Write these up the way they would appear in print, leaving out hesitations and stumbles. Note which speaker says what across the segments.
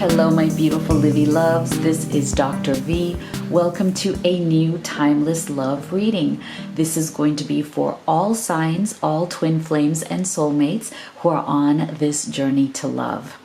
Speaker 1: Hello, my beautiful Livy loves. This is Dr. V. Welcome to a new timeless love reading. This is going to be for all signs, all twin flames, and soulmates who are on this journey to love.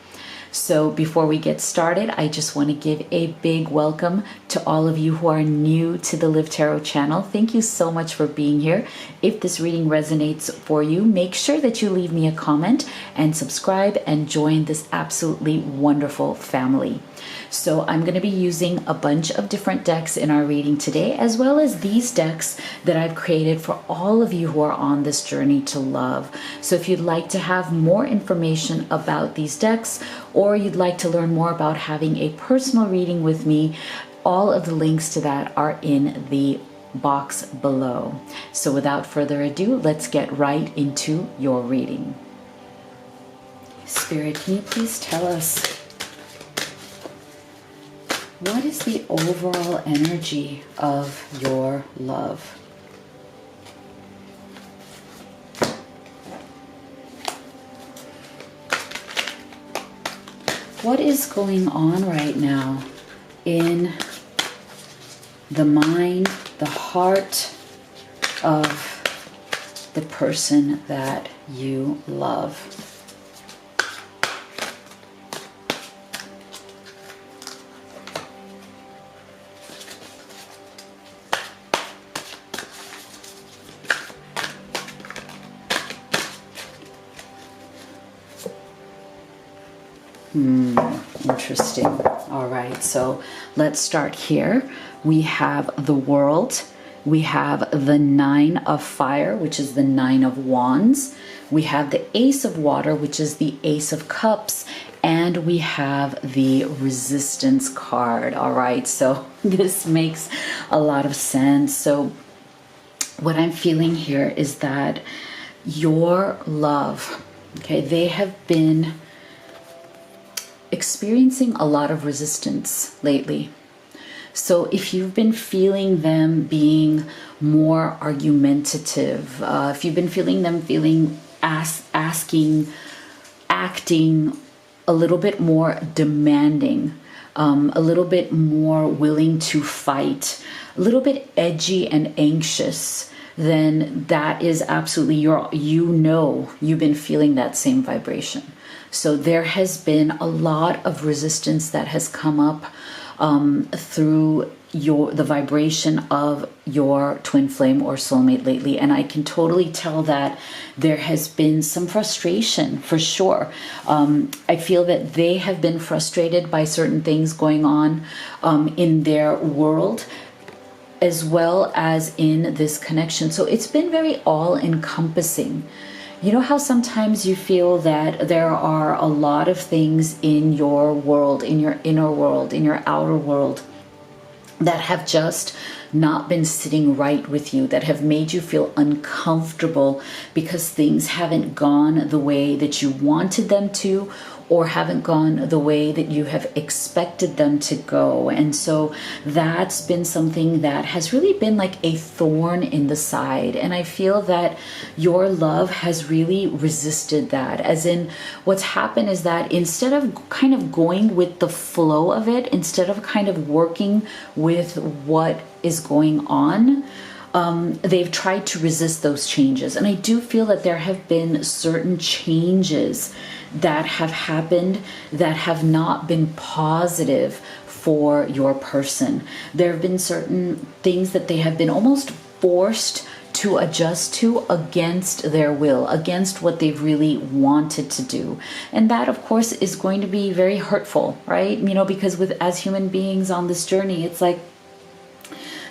Speaker 1: So before we get started, I just want to give a big welcome to all of you who are new to the Live Tarot channel. Thank you so much for being here. If this reading resonates for you, make sure that you leave me a comment and subscribe and join this absolutely wonderful family. So I'm going to be using a bunch of different decks in our reading today, as well as these decks that I've created for all of you who are on this journey to love. So if you'd like to have more information about these decks, or you'd like to learn more about having a personal reading with me, all of the links to that are in the box below. So without further ado, let's get right into your reading. Spirit, can you please tell us, what is the overall energy of your love? What is going on right now in the mind, the heart of the person that you love? Interesting. All right, so let's start here. We have the World. We have the Nine of Fire, which is the Nine of Wands. We have the Ace of Water, which is the Ace of Cups. And we have the Resistance card. All right, so this makes a lot of sense. So what I'm feeling here is that your love, okay, they have been experiencing a lot of resistance lately. So if you've been feeling them being more argumentative, if you've been feeling them asking, acting a little bit more demanding, a little bit more willing to fight, a little bit edgy and anxious, then that is absolutely you've been feeling that same vibration. So there has been a lot of resistance that has come up through the vibration of your twin flame or soulmate lately. And I can totally tell that there has been some frustration for sure. I feel that they have been frustrated by certain things going on in their world, as well as in this connection. So it's been very all-encompassing. You know how sometimes you feel that there are a lot of things in your world, in your inner world, in your outer world, that have just not been sitting right with you, that have made you feel uncomfortable because things haven't gone the way that you wanted them to, or haven't gone the way that you have expected them to go. And so that's been something that has really been like a thorn in the side. And I feel that your love has really resisted that. As in, what's happened is that instead of kind of going with the flow of it, instead of kind of working with what is going on, they've tried to resist those changes. And I do feel that there have been certain changes that have happened that have not been positive for your person. There have been certain things that they have been almost forced to adjust to against their will, against what they've really wanted to do. And that, of course, is going to be very hurtful, right? You know, because as human beings on this journey, it's like,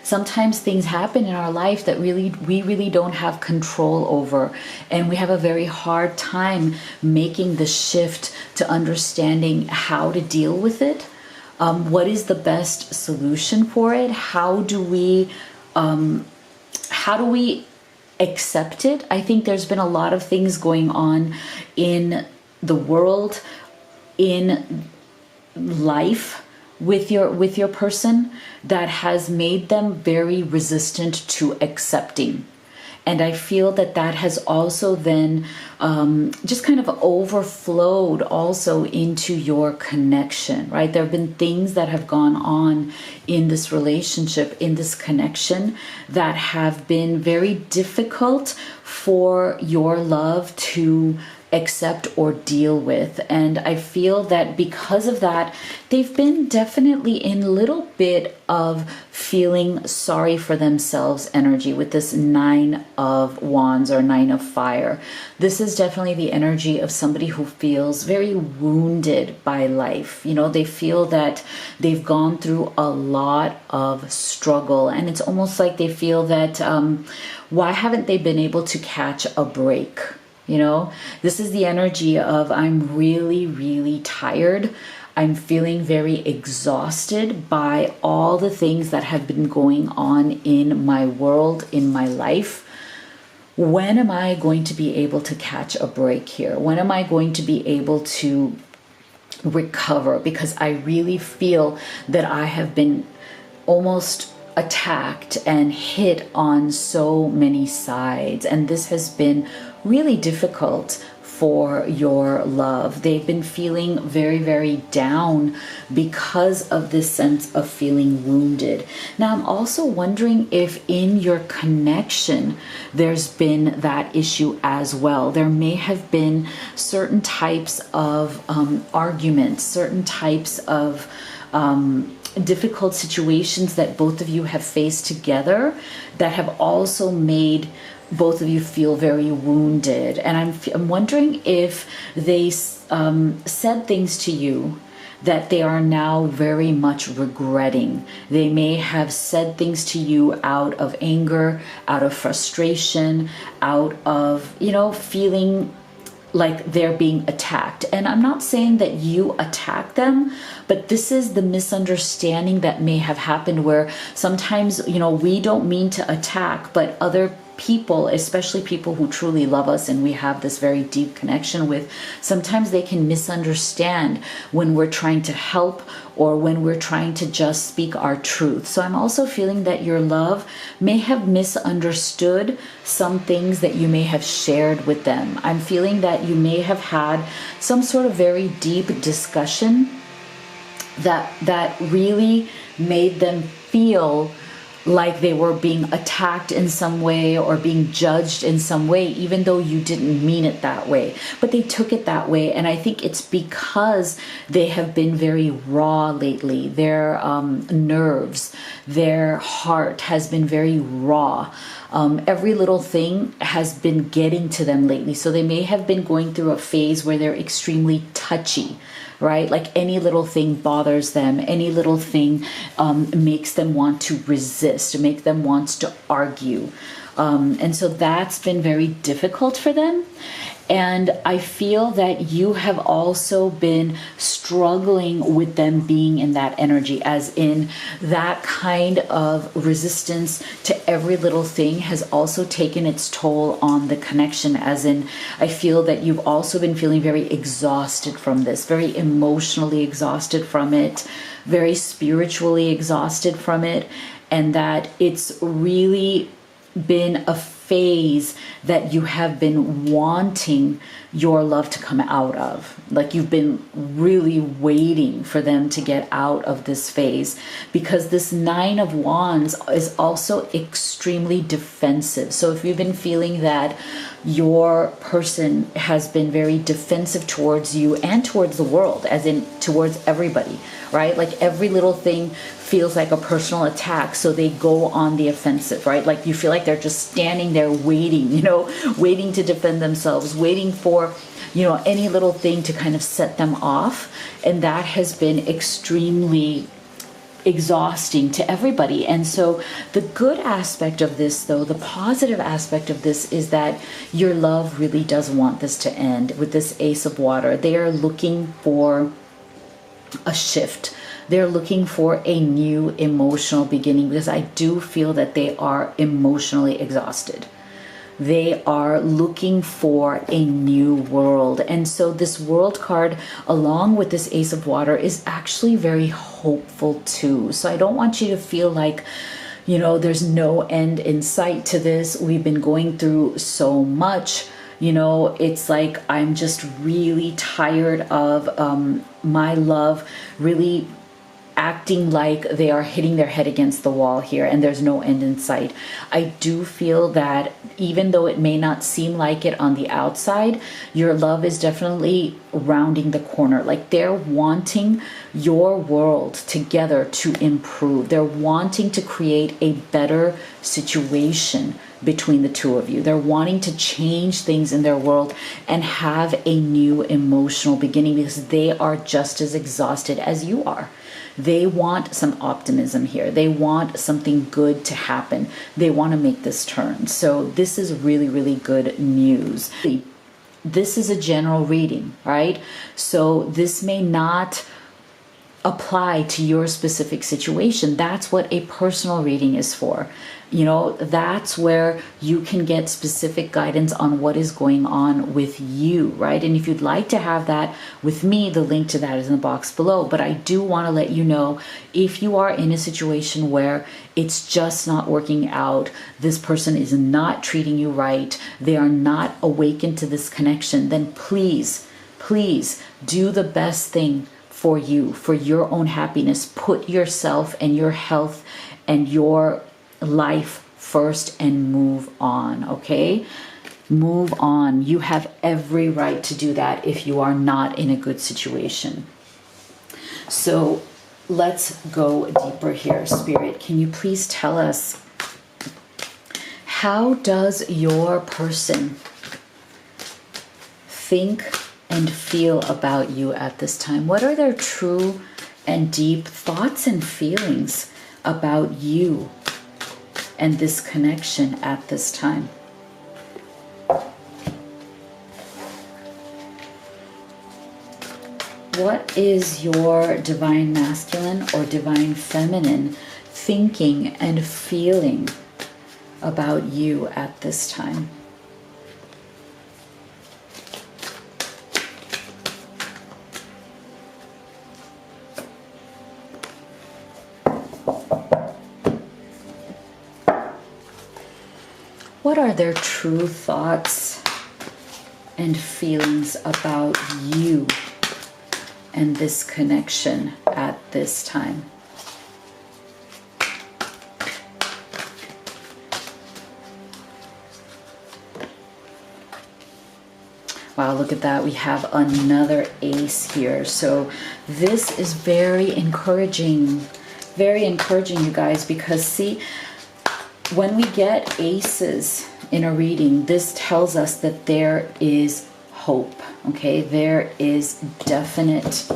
Speaker 1: sometimes things happen in our life that we really don't have control over, and we have a very hard time making the shift to understanding how to deal with it. What is the best solution for it? How do we accept it? I think there's been a lot of things going on in the world, in life, with your person, that has made them very resistant to accepting And I feel that that has also then just kind of overflowed also into your connection, right? There have been things that have gone on in this relationship, in this connection, that have been very difficult for your love to accept or deal with. And I feel that because of that, they've been definitely in a little bit of feeling sorry for themselves energy with this 9 of Wands or 9 of Fire. This is definitely the energy of somebody who feels very wounded by life. You know, they feel that they've gone through a lot of struggle, and it's almost like they feel that why haven't they been able to catch a break? You know, this is the energy of I'm really, really tired. I'm feeling very exhausted by all the things that have been going on in my world, in my life. When am I going to be able to catch a break here? When am I going to be able to recover? Because I really feel that I have been almost attacked and hit on so many sides, and this has been really difficult for your love. They've been feeling very, very down because of this sense of feeling wounded. Now, I'm also wondering if in your connection there's been that issue as well. There may have been certain types of arguments, certain types of difficult situations that both of you have faced together that have also made both of you feel very wounded. And I'm wondering if they said things to you that they are now very much regretting. They may have said things to you out of anger, out of frustration, out of, you know, feeling like they're being attacked. And I'm not saying that you attack them, but this is the misunderstanding that may have happened, where sometimes, you know, we don't mean to attack, but other people, especially people who truly love us and we have this very deep connection with, sometimes they can misunderstand when we're trying to help or when we're trying to just speak our truth. So I'm also feeling that your love may have misunderstood some things that you may have shared with them. I'm feeling that you may have had some sort of very deep discussion that really made them feel like they were being attacked in some way or being judged in some way, even though you didn't mean it that way. But they took it that way, and I think it's because they have been very raw lately. Their nerves, their heart has been very raw. Every little thing has been getting to them lately. So they may have been going through a phase where they're extremely touchy, right? Like any little thing bothers them, any little thing makes them want to resist, make them want to argue. And so that's been very difficult for them. And I feel that you have also been struggling with them being in that energy, as in that kind of resistance to every little thing has also taken its toll on the connection, as in I feel that you've also been feeling very exhausted from this, very emotionally exhausted from it, very spiritually exhausted from it, and that it's really been a phase that you have been wanting your love to come out of. Like you've been really waiting for them to get out of this phase, because this 9 of Wands is also extremely defensive. So if you've been feeling that your person has been very defensive towards you and towards the world, as in towards everybody, right? Like every little thing feels like a personal attack, so they go on the offensive, right? Like you feel like they're just standing there waiting, you know, waiting to defend themselves, waiting for, you know, any little thing to kind of set them off. And that has been extremely exhausting to everybody. And so the good aspect of this, though, the positive aspect of this, is that your love really does want this to end. With this Ace of Water, they are looking for a shift. They're looking for a new emotional beginning, because I do feel that they are emotionally exhausted. They are looking for a new world. And so this World card, along with this Ace of Water, is actually very hopeful too. So I don't want you to feel like You know, there's no end in sight to this. We've been going through so much. You know, it's like I'm just really tired of my love really acting like they are hitting their head against the wall here and there's no end in sight. I do feel that even though it may not seem like it on the outside, your love is definitely rounding the corner. Like they're wanting your world together to improve. They're wanting to create a better situation between the two of you. They're wanting to change things in their world and have a new emotional beginning because they are just as exhausted as you are. They want some optimism here. They want something good to happen. They want to make this turn. So this is really, really good news. This is a general reading, right? So this may not apply to your specific situation. That's what a personal reading is for. You know, that's where you can get specific guidance on what is going on with you, right? And if you'd like to have that with me, the link to that is in the box below. But I do want to let you know, if you are in a situation where it's just not working out, this person is not treating you right, they are not awakened to this connection, then please, please do the best thing for you, for your own happiness. Put yourself and your health and your life first and move on, okay? Move on. You have every right to do that if you are not in a good situation. So let's go deeper here. Spirit, can you please tell us, how does your person think and feel about you at this time? What are their true and deep thoughts and feelings about you and this connection at this time? What is your divine masculine or divine feminine thinking and feeling about you at this time? What are their true thoughts and feelings about you and this connection at this time? Wow, look at that. We have another ace here. So this is very encouraging, you guys, because see, when we get aces in a reading, this tells us that there is hope, okay? There is definite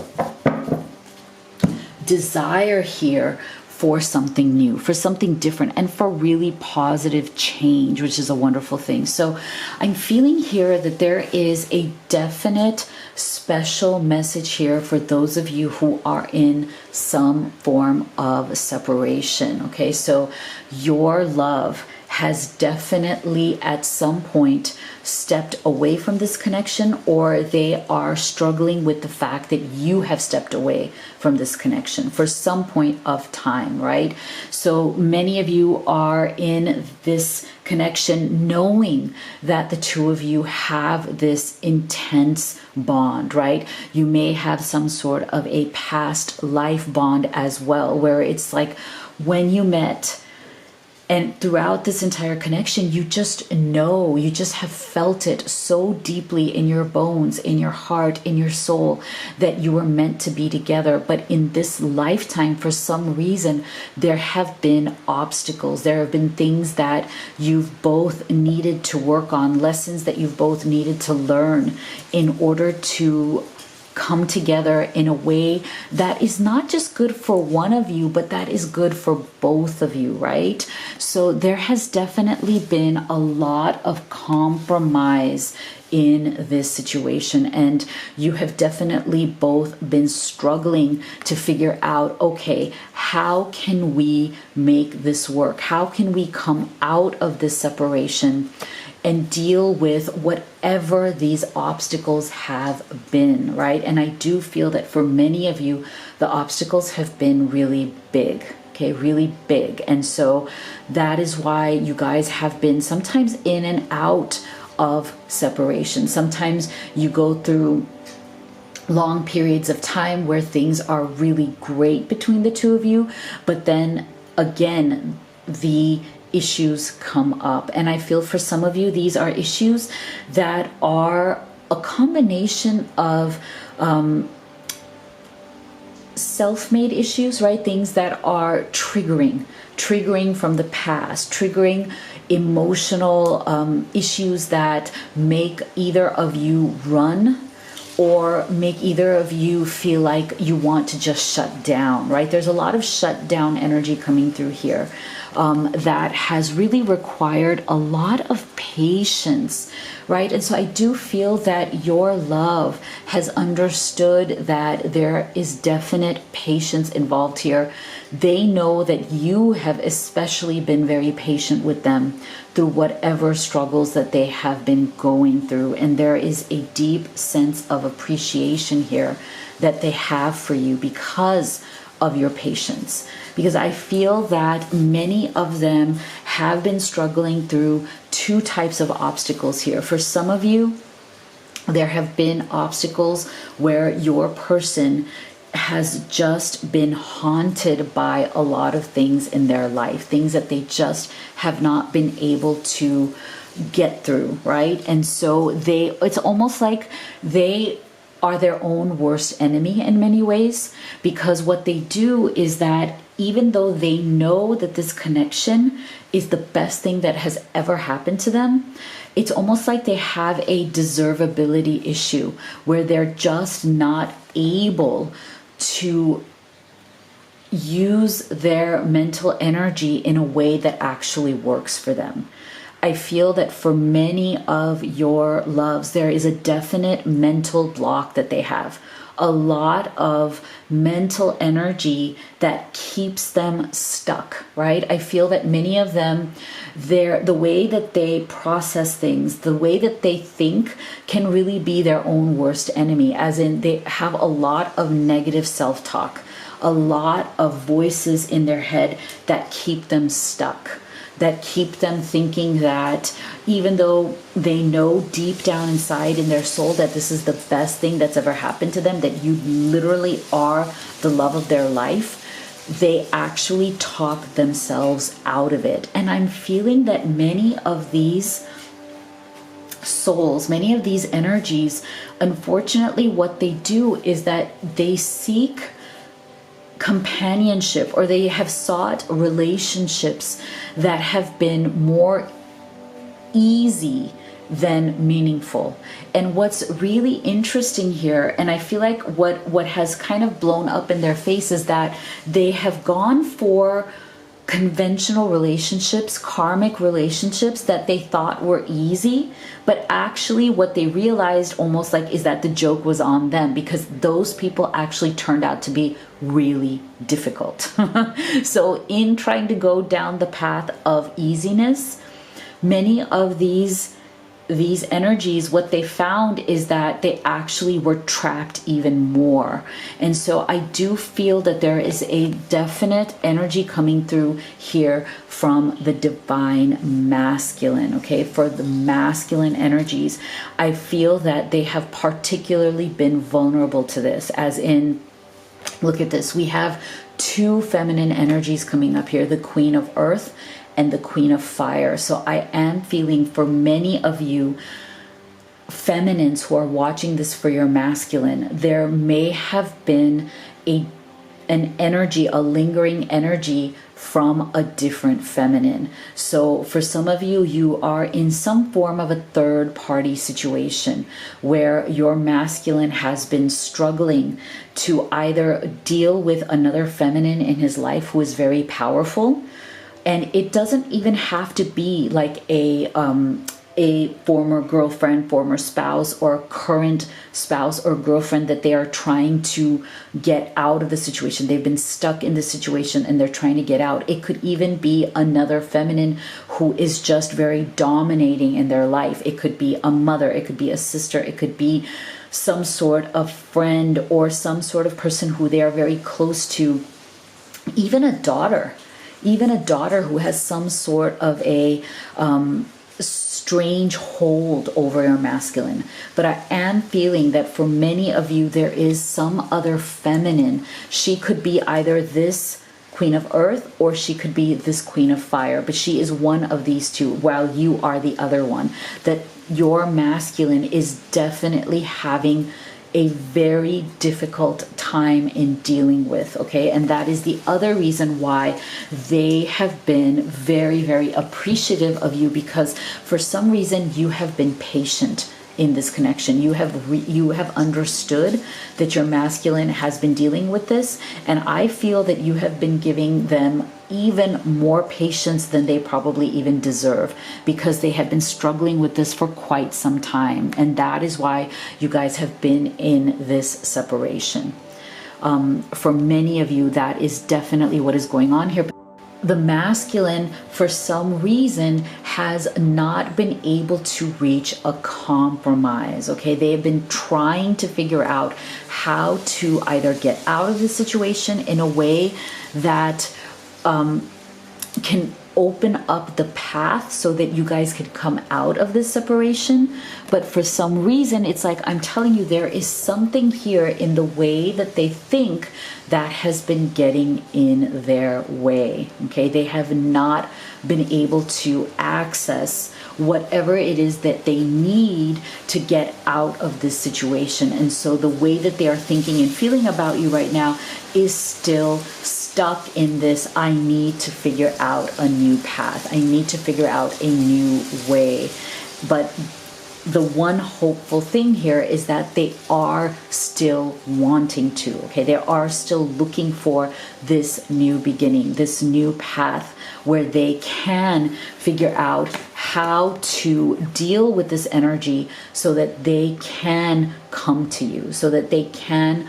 Speaker 1: desire here for something new, for something different, and for really positive change, which is a wonderful thing. So I'm feeling here that there is a definite special message here for those of you who are in some form of separation, okay? So your love has definitely at some point stepped away from this connection, or they are struggling with the fact that you have stepped away from this connection for some point of time, right? So many of you are in this connection knowing that the two of you have this intense bond, right? You may have some sort of a past life bond as well, where it's like when you met, and throughout this entire connection, you just know, you just have felt it so deeply in your bones, in your heart, in your soul, that you were meant to be together. But in this lifetime, for some reason, there have been obstacles. There have been things that you've both needed to work on, lessons that you've both needed to learn in order to come together in a way that is not just good for one of you, but that is good for both of you, right? So there has definitely been a lot of compromise in this situation, and you have definitely both been struggling to figure out, okay, how can we make this work? How can we come out of this separation and deal with whatever these obstacles have been, right? And I do feel that for many of you, the obstacles have been really big, okay, really big. And so that is why you guys have been sometimes in and out of separation. Sometimes you go through long periods of time where things are really great between the two of you, but then again, the issues come up. And I feel for some of you, these are issues that are a combination of self-made issues, right? Things that are triggering from the past, triggering emotional issues that make either of you run or make either of you feel like you want to just shut down, right? There's a lot of shut down energy coming through here that has really required a lot of patience, right? And so I do feel that your love has understood that there is definite patience involved here. They know that you have especially been very patient with them through whatever struggles that they have been going through. And there is a deep sense of appreciation here that they have for you because of your patience. Because I feel that many of them have been struggling through two types of obstacles here. For some of you, there have been obstacles where your person has just been haunted by a lot of things in their life, things that they just have not been able to get through, right? And so it's almost like they are their own worst enemy in many ways, because what they do is that even though they know that this connection is the best thing that has ever happened to them, it's almost like they have a deservability issue where they're just not able to use their mental energy in a way that actually works for them. I feel that for many of your loves, there is a definite mental block that they have. A lot of mental energy that keeps them stuck, right? I feel that many of them, the way that they process things, the way that they think can really be their own worst enemy, as in they have a lot of negative self-talk, a lot of voices in their head that keep them stuck, that keep them thinking that even though they know deep down inside in their soul that this is the best thing that's ever happened to them, that you literally are the love of their life, they actually talk themselves out of it. And I'm feeling that many of these souls, many of these energies, unfortunately, what they do is that they seek companionship, or they have sought relationships that have been more easy than meaningful. And what's really interesting here, and I feel like what has kind of blown up in their face, is that they have gone for conventional relationships, karmic relationships that they thought were easy, but actually what they realized almost like is that the joke was on them, because those people actually turned out to be really difficult. So in trying to go down the path of easiness, many of these energies, what they found is that they actually were trapped even more. And so I do feel that there is a definite energy coming through here from the divine masculine, okay? For the masculine energies, I feel that they have particularly been vulnerable to this, as in, look at this, we have two feminine energies coming up here, the Queen of Earth and the Queen of Fire. So I am feeling for many of you feminines who are watching this for your masculine, there may have been an energy, a lingering energy from a different feminine. So for some of you, you are in some form of a third party situation where your masculine has been struggling to either deal with another feminine in his life who is very powerful. And it doesn't even have to be like a former girlfriend, former spouse, or current spouse or girlfriend that they are trying to get out of the situation. They've been stuck in the situation and they're trying to get out. It could even be another feminine who is just very dominating in their life. It could be a mother, it could be a sister, it could be some sort of friend or some sort of person who they are very close to, even a daughter, who has some sort of a strange hold over your masculine. But I am feeling that for many of you, there is some other feminine. She could be either this Queen of Earth or she could be this Queen of Fire, but she is one of these two while you are the other one. That your masculine is definitely having a very difficult time in dealing with, okay? And that is the other reason why they have been very, very appreciative of you, because for some reason you have been patient in this connection. You have understood that your masculine has been dealing with this, and I feel that you have been giving them even more patience than they probably even deserve, because they have been struggling with this for quite some time, and that is why you guys have been in this separation. For many of you, that is definitely what is going on here. The masculine, for some reason, has not been able to reach a compromise, okay? They have been trying to figure out how to either get out of the situation in a way that can open up the path so that you guys could come out of this separation. But for some reason, it's like, I'm telling you, there is something here in the way that they think that has been getting in their way, okay? They have not been able to access whatever it is that they need to get out of this situation. And so the way that they are thinking and feeling about you right now is still stuck in this, I need to figure out a new path. I need to figure out a new way. But the one hopeful thing here is that they are still wanting to, okay? They are still looking for this new beginning, this new path where they can figure out how to deal with this energy so that they can come to you, so that they can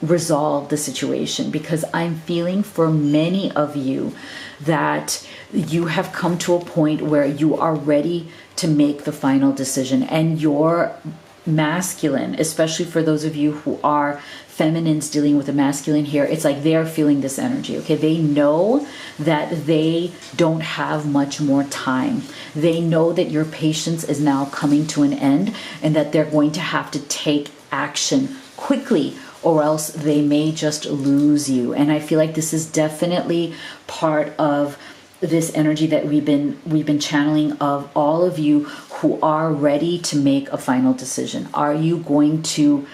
Speaker 1: resolve the situation. Because I'm feeling for many of you that you have come to a point where you are ready to make the final decision, and your masculine, especially for those of you who are feminines dealing with a masculine here, it's like they're feeling this energy, okay? They know that they don't have much more time. They know that your patience is now coming to an end and that they're going to have to take action quickly, or else they may just lose you. And I feel like this is definitely part of this energy that we've been channeling, of all of you who are ready to make a final decision. Are you going to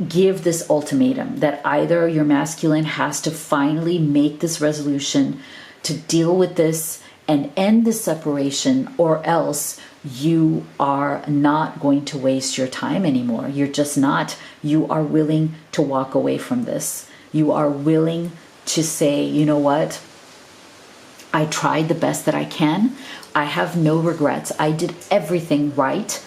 Speaker 1: give this ultimatum that either your masculine has to finally make this resolution to deal with this and end the separation, or else you are not going to waste your time anymore? You're just not. You are willing to walk away from this. You are willing to say, you know what? I tried the best that I can. I have no regrets. I did everything right.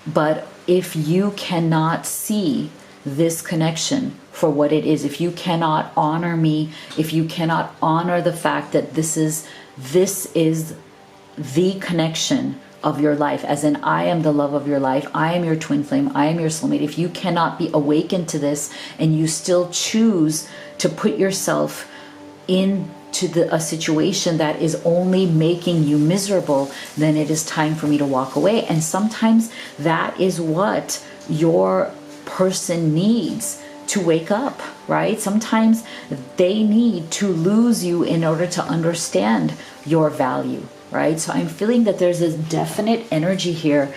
Speaker 1: But if you cannot see this connection for what it is, if you cannot honor me, if you cannot honor the fact that this is the connection of your life, as in I am the love of your life, I am your twin flame, I am your soulmate, if you cannot be awakened to this and you still choose to put yourself into a situation that is only making you miserable, then it is time for me to walk away. And sometimes that is what your person needs to wake up, right? Sometimes they need to lose you in order to understand your value, right? So I'm feeling that there's a definite energy here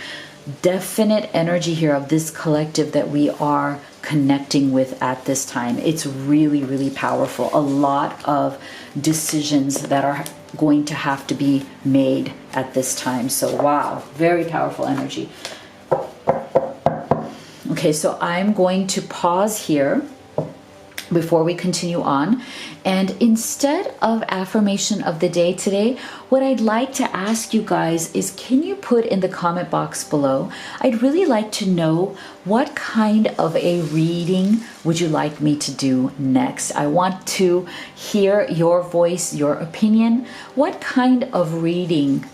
Speaker 1: of this collective that we are connecting with at this time. It's really, really powerful. A lot of decisions that are going to have to be made at this time. So wow, very powerful energy. Okay, so I'm going to pause here before we continue on. And instead of affirmation of the day today, what I'd like to ask you guys is, can you put in the comment box below? I'd really like to know, what kind of a reading would you like me to do next? I want to hear your voice, your opinion. What kind of reading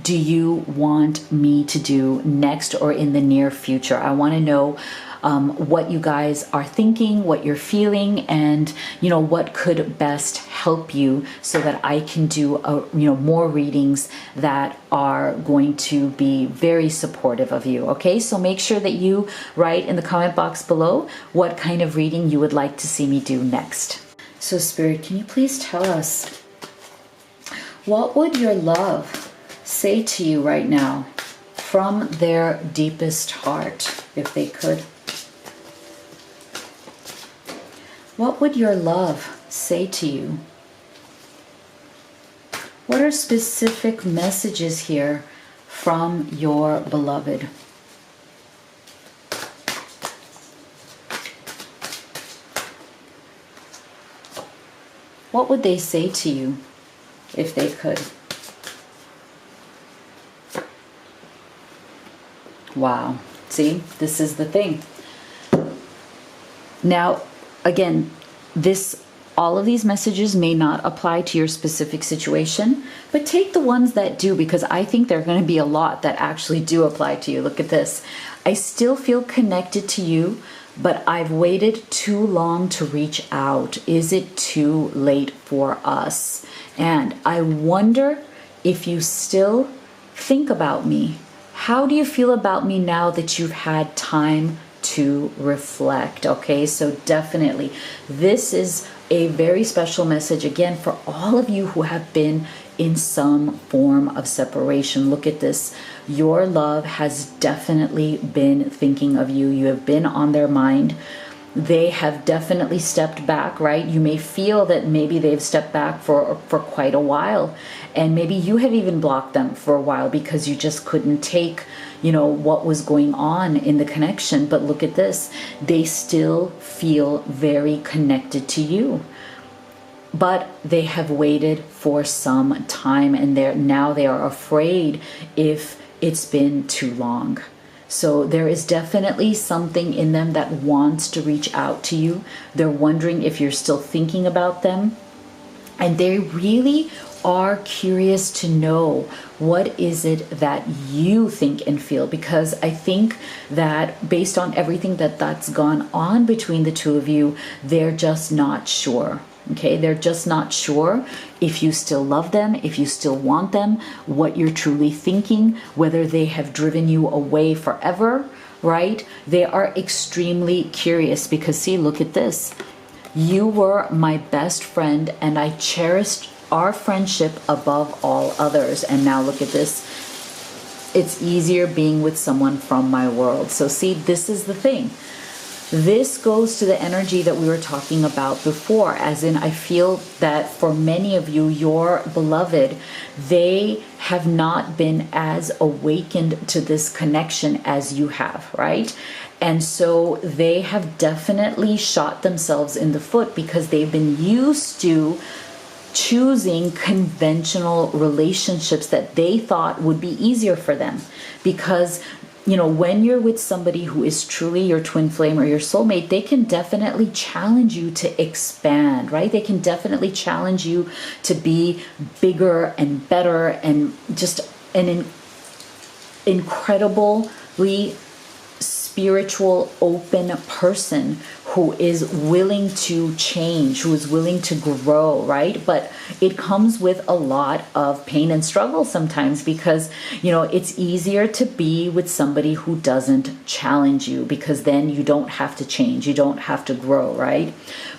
Speaker 1: do you want me to do next or in the near future? I want to know what you guys are thinking, what you're feeling, and what could best help you so that I can do more readings that are going to be very supportive of you. Okay, so make sure that you write in the comment box below what kind of reading you would like to see me do next. So Spirit, can you please tell us, what would your love say to you right now from their deepest heart, if they could? What would your love say to you? What are specific messages here from your beloved? What would they say to you if they could? Wow. See, this is the thing. Now, again, all of these messages may not apply to your specific situation, but take the ones that do, because I think there are going to be a lot that actually do apply to you. Look at this. I still feel connected to you, but I've waited too long to reach out. Is it too late for us? And I wonder if you still think about me. How do you feel about me now that you've had time to reflect? Okay, so definitely this is a very special message again for all of you who have been in some form of separation. Look at this. Your love has definitely been thinking of you. You have been on their mind. They have definitely stepped back, right? You may feel that maybe they've stepped back for quite a while, and maybe you have even blocked them for a while because you just couldn't take what was going on in the connection. But look at this. They still feel very connected to you, but they have waited for some time, and now they are afraid if it's been too long. So there is definitely something in them that wants to reach out to you. They're wondering if you're still thinking about them, and they really are curious to know what is it that you think and feel, because I think that based on everything that's gone on between the two of you, they're just not sure. Okay, they're just not sure if you still love them, if you still want them, what you're truly thinking, whether they have driven you away forever, right? They are extremely curious because, see, look at this. You were my best friend, and I cherished our friendship above all others. And now look at this. It's easier being with someone from my world. So see, this is the thing. This goes to the energy that we were talking about before, as in I feel that for many of you, your beloved, they have not been as awakened to this connection as you have, right? And so they have definitely shot themselves in the foot because they've been used to choosing conventional relationships that they thought would be easier for them. Because when you're with somebody who is truly your twin flame or your soulmate, they can definitely challenge you to expand, right? They can definitely challenge you to be bigger and better and just an incredibly spiritual, open person who is willing to change, who is willing to grow, right? But it comes with a lot of pain and struggle sometimes because, it's easier to be with somebody who doesn't challenge you because then you don't have to change, you don't have to grow, right?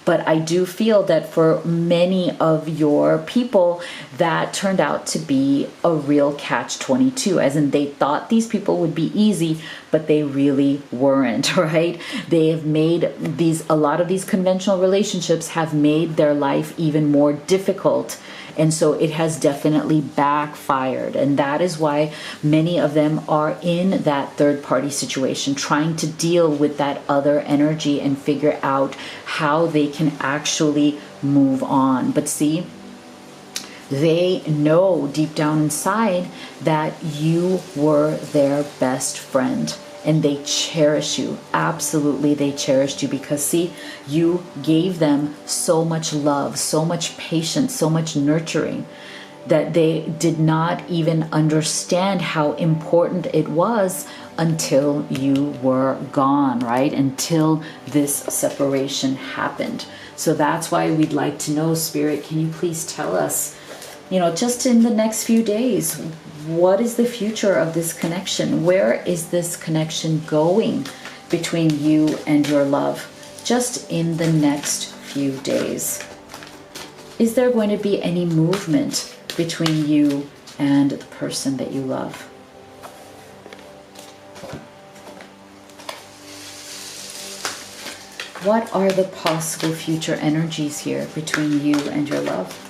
Speaker 1: But I do feel that for many of your people, that turned out to be a real catch-22, as in they thought these people would be easy, but they really weren't, right? They have made a lot of these conventional relationships have made their life even more difficult. And so it has definitely backfired. And that is why many of them are in that third party situation, trying to deal with that other energy and figure out how they can actually move on. But see, they know deep down inside that you were their best friend. And they cherish you. Absolutely, they cherished you because, see, you gave them so much love, so much patience, so much nurturing. that they did not even understand how important it was until you were gone, right? Until this separation happened. So that's why we'd like to know, Spirit, can you please tell us, just in the next few days, what is the future of this connection? Where is this connection going between you and your love? Just in the next few days. Is there going to be any movement between you and the person that you love? What are the possible future energies here between you and your love?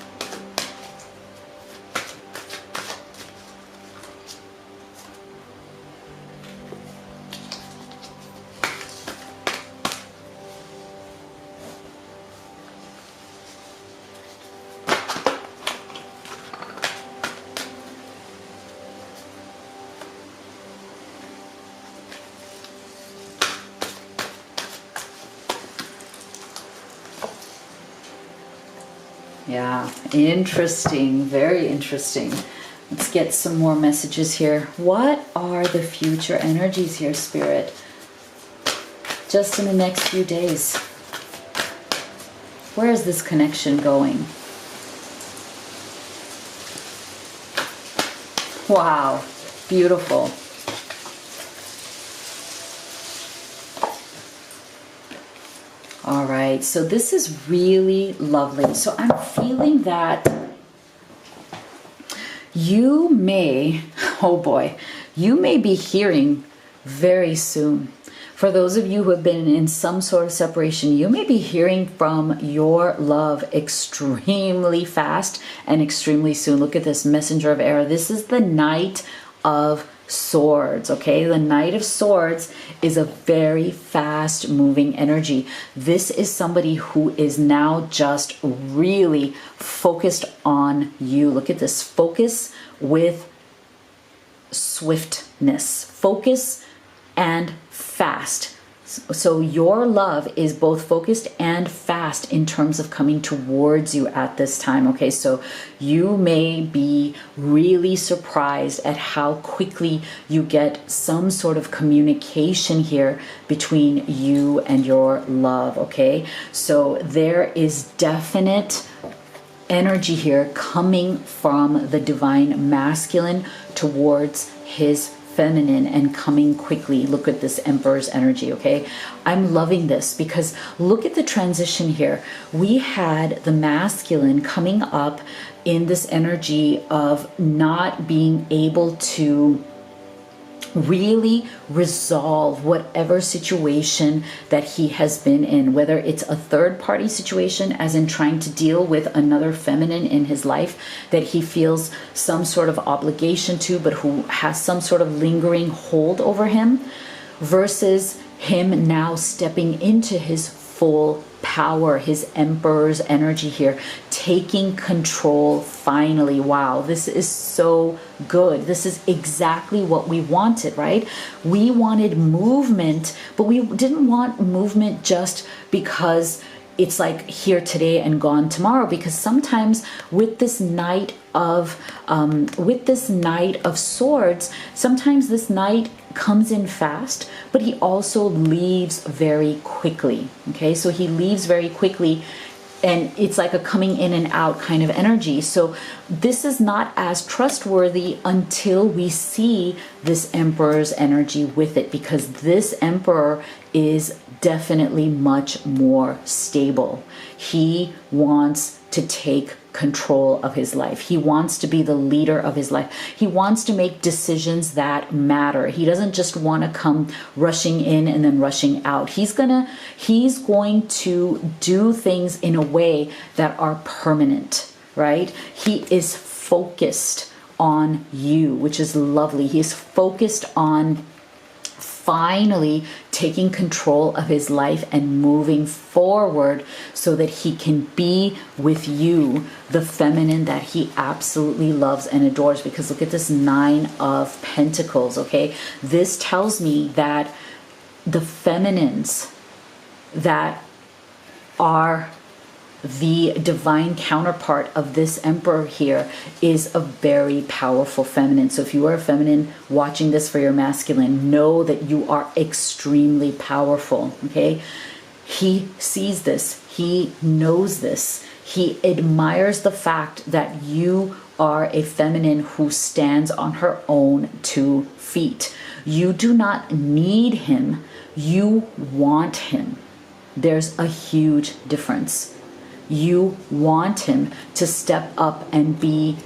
Speaker 1: Yeah, interesting, very interesting. Let's get some more messages here. What are the future energies here, Spirit? Just in the next few days. Where is this connection going? Wow, beautiful. All right, so this is really lovely. So I'm feeling that you may, oh boy, you may be hearing very soon. For those of you who have been in some sort of separation, you may be hearing from your love extremely fast and extremely soon. Look at this messenger of error. This is the Knight of Swords, okay? The Knight of Swords is a very fast moving energy. This is somebody who is now just really focused on you. Look at this. Focus with swiftness. Focus and fast. So your love is both focused and fast in terms of coming towards you at this time. Okay, so you may be really surprised at how quickly you get some sort of communication here between you and your love. Okay, so there is definite energy here coming from the divine masculine towards his feminine and coming quickly. Look at this Emperor's energy, okay? I'm loving this because look at the transition here. We had the masculine coming up in this energy of not being able to really resolve whatever situation that he has been in, whether it's a third party situation, as in trying to deal with another feminine in his life that he feels some sort of obligation to, but who has some sort of lingering hold over him, versus him now stepping into his full power, his Emperor's energy here, taking control finally. Wow, this is so good. This is exactly what we wanted, right? We wanted movement, but we didn't want movement just because it's like here today and gone tomorrow, because sometimes with this Knight of Swords, sometimes this knight comes in fast, but he also leaves very quickly. Okay, so he leaves very quickly, and it's like a coming in and out kind of energy. So this is not as trustworthy until we see this Emperor's energy with it, because this Emperor is definitely much more stable. He wants to take control of his life. He wants to be the leader of his life. He wants to make decisions that matter. He doesn't just want to come rushing in and then rushing out. He's going to do things in a way that are permanent, right? He is focused on you, which is lovely. He is focused on finally taking control of his life and moving forward so that he can be with you, the feminine that he absolutely loves and adores. Because look at this Nine of Pentacles, okay? This tells me that the feminines that are the divine counterpart of this emperor here is a very powerful feminine. So if you are a feminine watching this for your masculine, know that you are extremely powerful, okay? He sees this. He knows this. He admires the fact that you are a feminine who stands on her own 2 feet. You do not need him. You want him. There's a huge difference. You want him to step up and be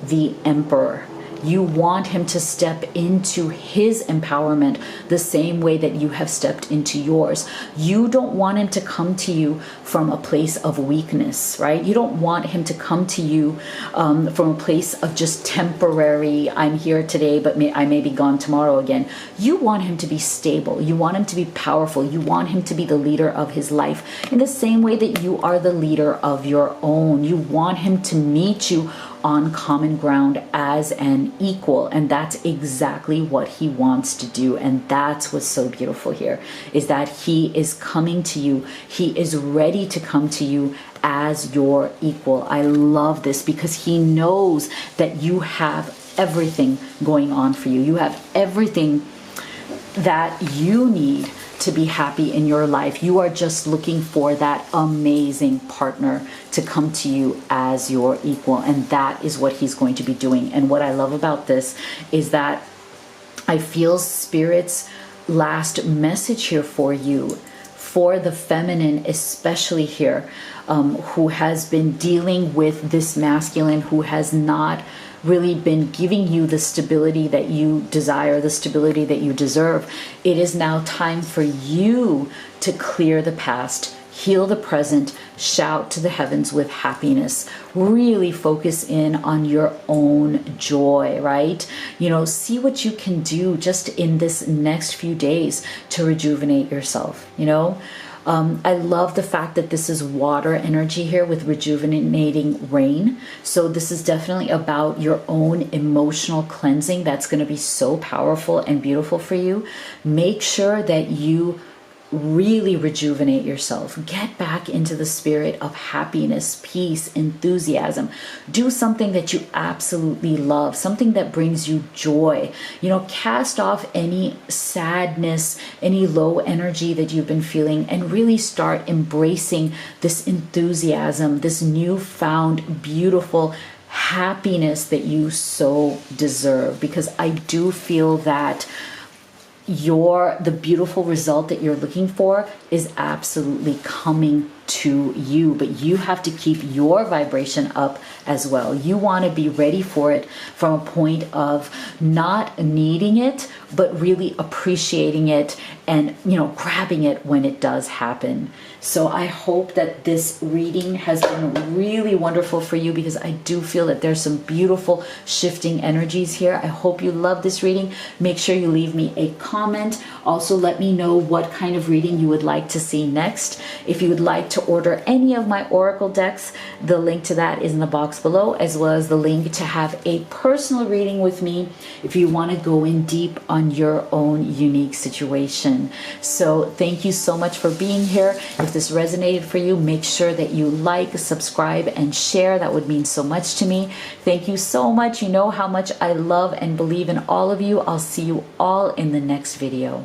Speaker 1: the emperor. You want him to step into his empowerment the same way that you have stepped into yours. You don't want him to come to you from a place of weakness, right? You don't want him to come to you from a place of just temporary, I'm here today, but I may be gone tomorrow again. You want him to be stable. You want him to be powerful. You want him to be the leader of his life in the same way that you are the leader of your own. You want him to meet you on common ground as an equal, and that's exactly what he wants to do. And that's what's so beautiful here, is that he is coming to you. He is ready to come to you as your equal. I love this because he knows that you have everything going on for you. You have everything that you need to be happy in your life. You are just looking for that amazing partner to come to you as your equal, and that is what he's going to be doing. And what I love about this is that I feel Spirit's last message here for you, for the feminine especially here, who has been dealing with this masculine who has not really been giving you the stability that you desire, the stability that you deserve. It is now time for you to clear the past, heal the present, shout to the heavens with happiness. Really focus in on your own joy, right? You know, see what you can do just in this next few days to rejuvenate yourself, you know? I love the fact that this is water energy here with rejuvenating rain. So this is definitely about your own emotional cleansing. That's going to be so powerful and beautiful for you. Make sure that you really rejuvenate yourself. Get back into the spirit of happiness, peace, enthusiasm. Do something that you absolutely love, something that brings you joy. You know, cast off any sadness, any low energy that you've been feeling, and really start embracing this enthusiasm, this newfound beautiful happiness that you so deserve. Because I do feel that the beautiful result that you're looking for is absolutely coming to you, but you have to keep your vibration up as well. You want to be ready for it from a point of not needing it, but really appreciating it and, you know, grabbing it when it does happen. So I hope that this reading has been really wonderful for you, because I do feel that there's some beautiful shifting energies here. I hope you love this reading. Make sure you leave me a comment. Also, let me know what kind of reading you would like to see next. If you would like to order any of my oracle decks, the link to that is in the box below, as well as the link to have a personal reading with me if you want to go in deep on your own unique situation. So thank you so much for being here. If this resonated for you, make sure that you like, subscribe, and share. That would mean so much to me. Thank you so much. You know how much I love and believe in all of you. I'll see you all in the next video.